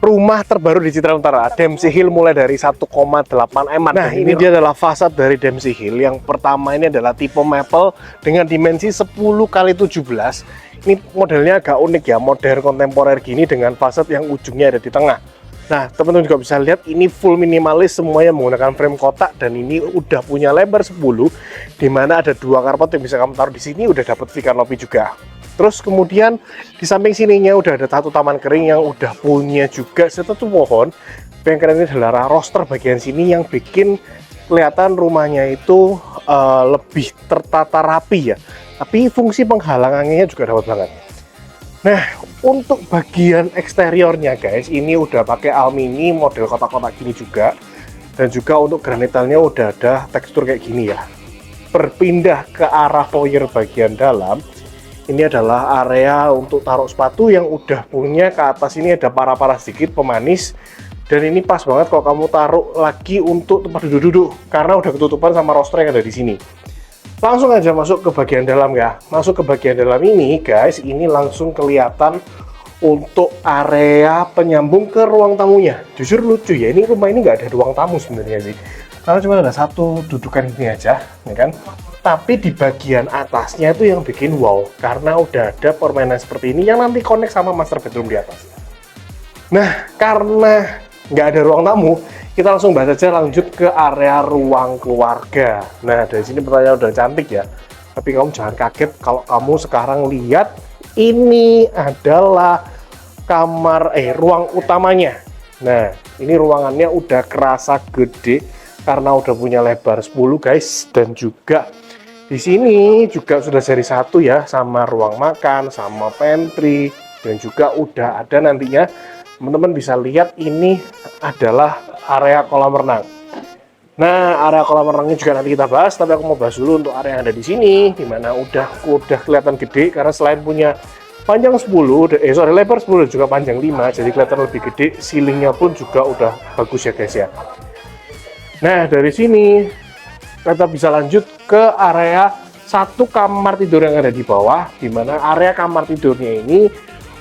rumah terbaru di Citraland Utara, Dempsey Hill, mulai dari 1,8 M. Nah, ini dia adalah fasad dari Dempsey Hill. Yang pertama ini adalah tipe maple dengan dimensi 10x17. Ini modelnya agak unik ya, modern kontemporer gini dengan fasad yang ujungnya ada di tengah. Nah, teman-teman juga bisa lihat ini full minimalis, semuanya menggunakan frame kotak, dan ini udah punya lebar 10, dimana ada 2 karpet yang bisa kamu taruh di sini, udah dapat V canopy juga. Terus kemudian di samping sininya udah ada satu taman kering yang udah punya juga satu pohon. Yang keren ini adalah roster bagian sini yang bikin kelihatan rumahnya itu lebih tertata rapi ya. Tapi fungsi penghalang anginnya juga dapat banget. Nah, untuk bagian eksteriornya guys, ini udah pakai alumini model kotak-kotak gini juga. Dan juga untuk granitelnya udah ada tekstur kayak gini ya. Berpindah ke arah foyer bagian dalam, ini adalah area untuk taruh sepatu yang udah punya ke atas ini ada para-para sedikit pemanis. Dan ini pas banget kalau kamu taruh lagi untuk tempat duduk-duduk karena udah ketutupan sama roster yang ada di sini. Langsung aja masuk ke bagian dalam ya. Masuk ke bagian dalam ini guys, ini langsung kelihatan untuk area penyambung ke ruang tamunya. Jujur lucu ya, ini rumah ini nggak ada ruang tamu sebenarnya sih. Karena cuma ada satu dudukan ini aja, ya kan? Tapi di bagian atasnya itu yang bikin wow, karena udah ada permainan seperti ini yang nanti connect sama master bedroom di atas. Nah, karena nggak ada ruang tamu, kita langsung bahas aja lanjut ke area ruang keluarga. Nah, dari sini pertanyaan udah cantik ya, tapi kamu jangan kaget kalau kamu sekarang lihat ini adalah kamar ruang utamanya. Nah, ini ruangannya udah kerasa gede karena udah punya lebar 10 guys, dan juga di sini juga sudah seri 1 ya, sama ruang makan, sama pantry, dan juga udah ada nantinya teman-teman bisa lihat ini adalah area kolam renang. Nah, area kolam renangnya juga nanti kita bahas, tapi aku mau bahas dulu untuk area yang ada di sini, dimana udah kelihatan gede karena selain punya panjang 10, lebar 10 dan juga panjang 5, jadi kelihatan lebih gede. Ceilingnya pun juga udah bagus ya guys ya. Nah, dari sini kita bisa lanjut ke area satu kamar tidur yang ada di bawah, dimana area kamar tidurnya ini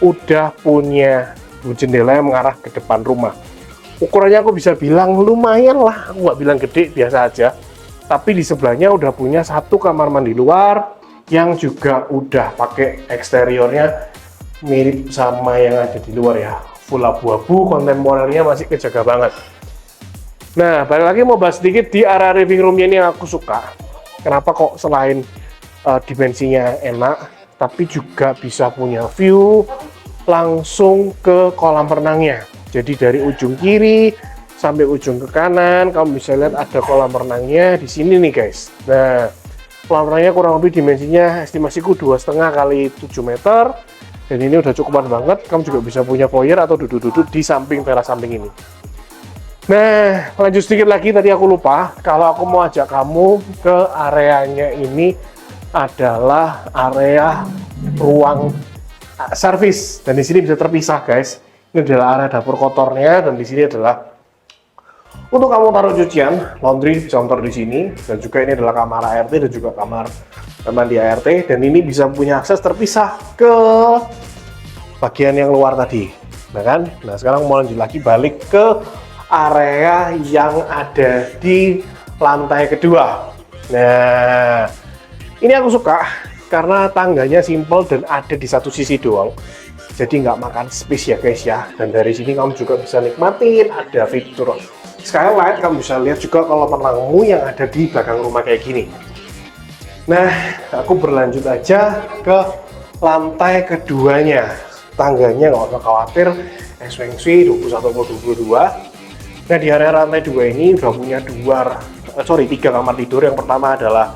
udah punya jendela yang mengarah ke depan rumah. Ukurannya aku bisa bilang lumayan lah, aku nggak bilang gede, biasa aja. Tapi di sebelahnya udah punya satu kamar mandi luar yang juga udah pakai eksteriornya mirip sama yang ada di luar ya, full abu-abu, kontemporernya masih kejaga banget. Nah, balik lagi mau bahas sedikit di area living roomnya ini yang aku suka. Kenapa kok selain dimensinya enak, tapi juga bisa punya view langsung ke kolam renangnya. Jadi dari ujung kiri sampai ujung ke kanan, kamu bisa lihat ada kolam renangnya di sini nih guys. Nah, kolam renangnya kurang lebih dimensinya estimasiku 2,5 kali 7 meter. Dan ini udah cukupan banget. Kamu juga bisa punya foyer atau duduk-duduk di samping teras samping ini. Nah, lanjut sedikit lagi, tadi aku lupa kalau aku mau ajak kamu ke areanya ini adalah area ruang servis, dan di sini bisa terpisah guys. Ini adalah area dapur kotornya, dan di sini adalah untuk kamu taruh cucian, laundry bisa taruh di sini, dan juga ini adalah kamar ART dan juga kamar mandi ART, dan ini bisa punya akses terpisah ke bagian yang luar tadi, nah kan? Nah, sekarang mau lanjut lagi balik ke area yang ada di lantai kedua. Nah, ini aku suka karena tangganya simple dan ada di satu sisi doang, jadi nggak makan space ya guys ya. Dan dari sini kamu juga bisa nikmatin ada fitur skylight, kamu bisa lihat juga kolam renangmu yang ada di belakang rumah kayak gini. Nah, aku berlanjut aja ke lantai keduanya. Tangganya nggak usah khawatir, SWC 21/22. Nah, di area lantai 2 ini udah punya 3 kamar tidur. Yang pertama adalah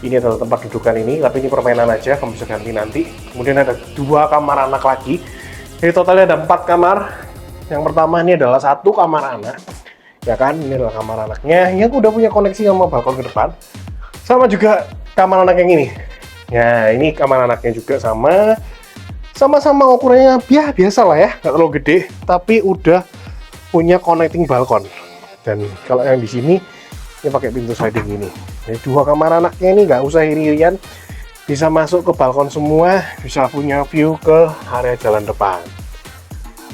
ini adalah tempat dudukan ini, tapi ini permainan aja, kamu bisa ganti nanti. Kemudian ada 2 kamar anak lagi. Jadi totalnya ada 4 kamar. Yang pertama ini adalah 1 kamar anak, ya kan? Ini adalah kamar anaknya yang udah punya koneksi sama balkon ke depan. Sama juga kamar anak yang ini. Ya, ini kamar anaknya juga sama-sama ukurannya biasa lah ya, nggak terlalu gede, tapi udah punya connecting balkon. Dan kalau yang di sini ini pakai pintu sliding ini. Jadi 2 kamar anaknya ini nggak usah iri-irian, bisa masuk ke balkon semua, bisa punya view ke area jalan depan.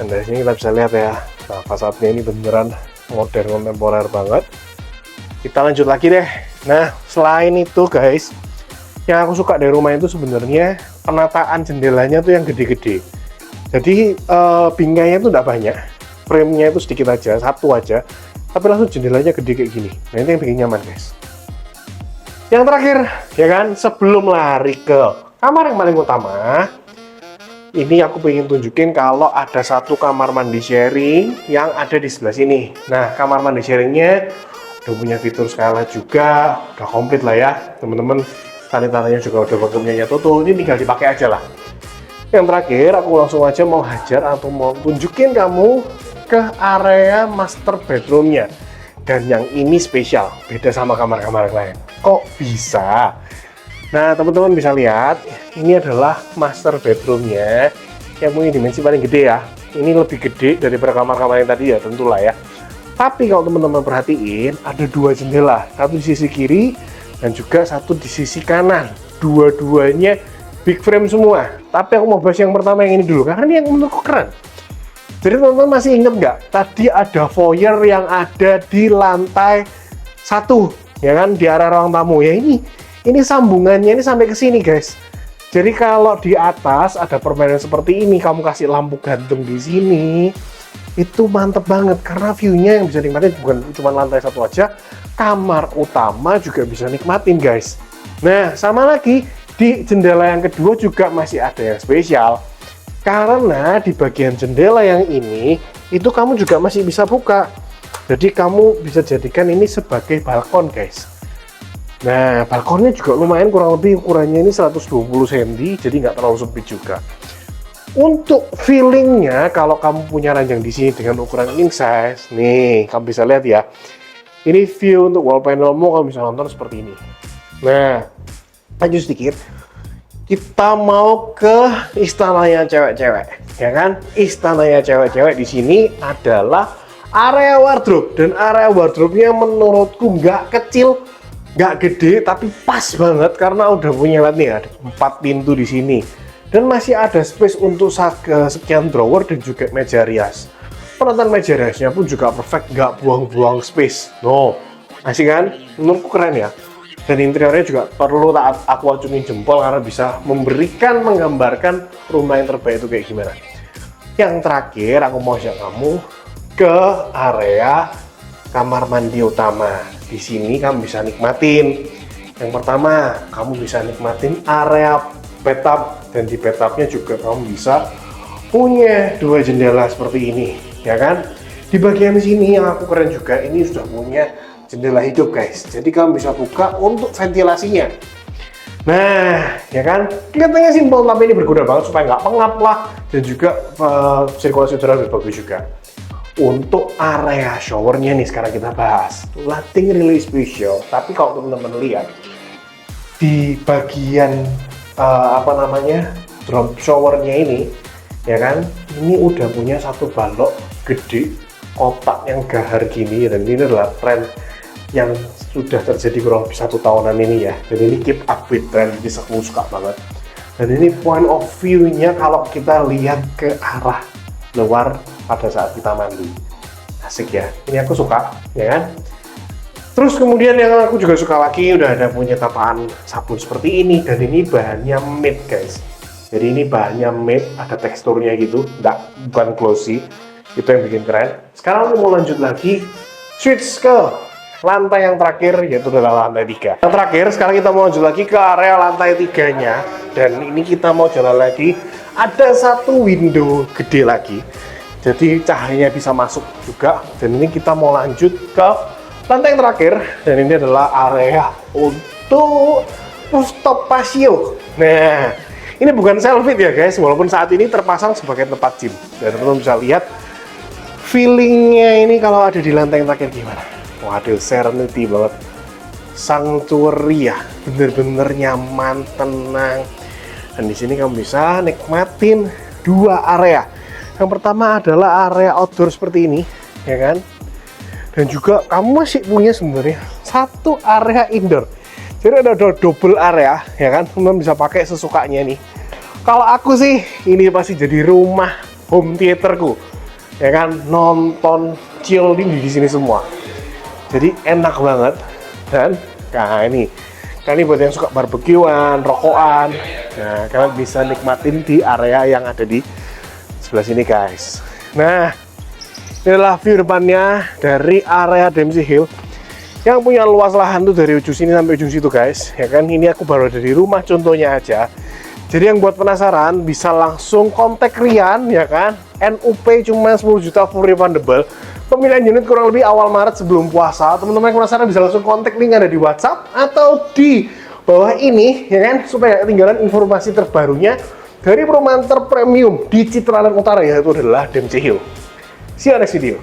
Dan dari sini kita bisa lihat ya, nah fasadnya ini beneran modern kontemporer banget. Kita lanjut lagi deh. Nah, selain itu guys, yang aku suka dari rumah itu sebenarnya penataan jendelanya tuh yang gede-gede. Jadi bingkainya tuh nggak banyak, frame-nya itu sedikit aja, satu aja, tapi langsung jendelanya gede kayak gini. Nah, itu yang bikin nyaman guys. Yang terakhir, ya kan, sebelum lari ke kamar yang paling utama, ini aku pengen tunjukin kalau ada satu kamar mandi sharing yang ada di sebelah sini. Nah, kamar mandi sharingnya udah punya fitur skylight juga, udah komplit lah ya, teman-teman. Sanitarinya juga udah pakai Toto, ini tinggal dipakai aja lah. Yang terakhir, aku langsung aja mau hajar atau mau tunjukin kamu ke area master bedroomnya. Dan yang ini spesial, beda sama kamar-kamar yang lain. Kok bisa? Nah, teman-teman bisa lihat, ini adalah master bedroomnya yang punya dimensi paling gede ya. Ini lebih gede daripada kamar-kamar yang tadi ya, tentulah ya. Tapi kalau teman-teman perhatiin, ada dua jendela, satu di sisi kiri dan juga satu di sisi kanan. Dua-duanya big frame semua. Tapi aku mau bahas yang pertama yang ini dulu, karena ini yang menurutku keren. Jadi teman-teman masih inget nggak? Tadi ada foyer yang ada di lantai 1, ya kan, di area ruang tamu ya. Ini sambungannya ini sampai ke sini guys. Jadi kalau di atas ada permainan seperti ini, kamu kasih lampu gantung di sini, itu mantep banget karena view-nya yang bisa nikmatin bukan cuma lantai 1 aja, kamar utama juga bisa nikmatin guys. Nah, sama lagi di jendela yang kedua juga masih ada yang spesial. Karena di bagian jendela yang ini, itu kamu juga masih bisa buka. Jadi kamu bisa jadikan ini sebagai balkon guys. Nah, balkonnya juga lumayan, kurang lebih ukurannya ini 120 cm, jadi nggak terlalu sempit juga. Untuk feelingnya, kalau kamu punya ranjang di sini dengan ukuran king size, nih, kamu bisa lihat ya. Ini view untuk wall panelmu, kamu bisa nonton seperti ini. Nah, lanjut sedikit. Kita mau ke istananya cewek-cewek, ya kan? Istananya cewek-cewek di sini adalah area wardrobe, dan area wardrobe-nya menurutku nggak kecil, nggak gede, tapi pas banget karena udah punya, lihat nih, ada 4 pintu di sini dan masih ada space untuk sekian drawer dan juga meja rias. Penataan meja riasnya pun juga perfect, nggak buang-buang space. No, asik kan? Menurutku keren ya. Dan interiornya juga perlu aku acungin jempol karena bisa menggambarkan rumah yang terbaik itu kayak gimana. Yang terakhir, aku mau ajak kamu ke area kamar mandi utama. Di sini kamu bisa nikmatin. Yang pertama, kamu bisa nikmatin area bathtub, dan di bathtubnya juga kamu bisa punya 2 jendela seperti ini, ya kan? Di bagian sini yang aku keren juga, ini sudah punya jendela hidup guys. Jadi kamu bisa buka untuk ventilasinya. Nah, ya kan? Kelihatannya simpel tapi ini berguna banget supaya nggak pengap lah, dan juga sirkulasi udara lebih bagus juga. Untuk area showernya nih sekarang kita bahas. Nothing really special, tapi kalau teman-teman lihat di bagian drop showernya ini, ya kan, ini udah punya satu balok gede kotak yang gahar gini, dan ini adalah tren yang sudah terjadi kurang lebih 1 tahunan ini ya. Dan ini keep up with trend, jadi aku suka banget. Dan ini point of view-nya kalau kita lihat ke arah luar pada saat kita mandi, asik ya, ini aku suka, ya kan. Terus kemudian yang aku juga suka lagi, udah ada punya tapaan sabun seperti ini, dan ini bahannya matte guys. Jadi ini bahannya matte, ada teksturnya gitu, bukan glossy, itu yang bikin keren. Sekarang aku mau lanjut lagi, switch ke lantai yang terakhir, yaitu adalah lantai 3. Yang terakhir, sekarang kita mau lanjut lagi ke area lantai 3-nya, dan ini kita mau jalan lagi. Ada satu window gede lagi, jadi cahayanya bisa masuk juga. Dan ini kita mau lanjut ke lantai yang terakhir, dan ini adalah area untuk rooftop patio. Nah, ini bukan selfie ya guys, walaupun saat ini terpasang sebagai tempat gym. Dan teman-teman bisa lihat feelingnya ini kalau ada di lantai yang terakhir gimana. Waduh, serenity banget, sanctuary ya, bener-bener nyaman, tenang. Dan di sini kamu bisa nikmatin 2 area. Yang pertama adalah area outdoor seperti ini, ya kan? Dan juga kamu masih punya sebenarnya 1 area indoor. Jadi ada double area, ya kan? Teman bisa pakai sesukanya nih. Kalau aku sih, ini pasti jadi rumah home theaterku. ya kan, nonton, chill di sini semua. Jadi enak banget. Dan nah ini buat yang suka barbekyuan, rokokan, nah kalian bisa nikmatin di area yang ada di sebelah sini guys. Nah, ini adalah view depannya dari area Dempsey Hill yang punya luas lahan tuh dari ujung sini sampai ujung situ guys, ya kan. Ini aku baru ada di rumah contohnya aja. Jadi yang buat penasaran bisa langsung kontak Rian, ya kan. NUP cuma 10 juta full refundable. Pemilihan unit kurang lebih awal Maret sebelum puasa. Teman-teman yang penasaran bisa langsung kontak, link ada di WhatsApp atau di bawah ini, ya kan, supaya gak ketinggalan informasi terbarunya dari perumahan terpremium di Citraland Utara, yaitu adalah Dempsey Hill. See you next video.